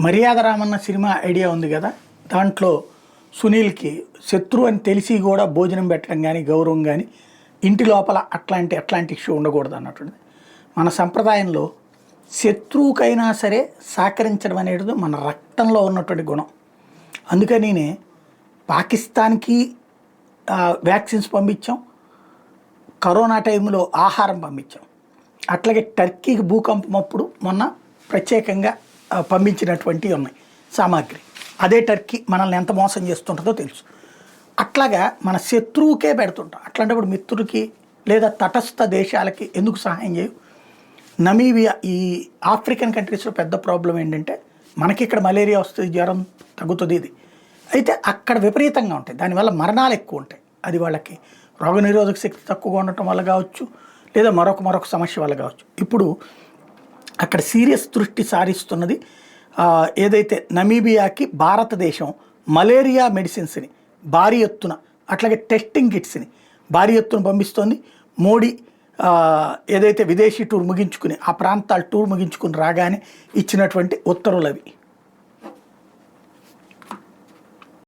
మర్యాద Ramanna cinema idea ఉంది కదా, దాంట్లో సునీల్కి శత్రువు అని తెలిసి కూడా భోజనం పెట్టడం కానీ గౌరవం కానీ ఇంటి లోపల అట్లాంటి ఇష్యూ ఉండకూడదు అన్నట్టుంది. మన సంప్రదాయంలో శత్రువుకైనా సరే సహకరించడం అనేది మన రక్తంలో ఉన్నటువంటి గుణం. అందుకని పాకిస్తాన్కి వ్యాక్సిన్స్ పంపించాం, కరోనా టైంలో ఆహారం పంపించాం, అట్లాగే టర్కీకి భూకంపం అప్పుడు మొన్న ప్రత్యేకంగా పంపించినటువంటివి ఉన్నాయి సామాగ్రి. అదే టర్కీ మనల్ని ఎంత మోసం చేస్తుంటుందో తెలుసు. అట్లాగా మన శత్రువుకే పెడుతుంటాం. అట్లాంటప్పుడు మిత్రుడికి లేదా తటస్థ దేశాలకి ఎందుకు సహాయం చేయవు? నమీబియా, ఈ ఆఫ్రికన్ కంట్రీస్లో పెద్ద ప్రాబ్లం ఏంటంటే మనకి ఇక్కడ మలేరియా వస్తుంది, జ్వరం తగ్గుతుంది ఇది, అయితే అక్కడ విపరీతంగా ఉంటాయి, దానివల్ల మరణాలు ఎక్కువ ఉంటాయి. అది వాళ్ళకి రోగనిరోధక శక్తి తక్కువగా ఉండటం వల్ల కావచ్చు, లేదా మరొక సమస్య వల్ల కావచ్చు. ఇప్పుడు అక్కడ సీరియస్ దృష్టి సారిస్తున్నది ఏదైతే నమీబియాకి భారతదేశం మలేరియా మెడిసిన్స్ని భారీ ఎత్తున, అట్లాగే టెస్టింగ్ కిట్స్ని భారీ ఎత్తున పంపిస్తోంది. మోడీ ఏదైతే విదేశీ టూర్ ముగించుకుని ఆ ప్రాంతాల టూర్ ముగించుకుని రాగానే ఇచ్చినటువంటి ఉత్తర్వులు అవి.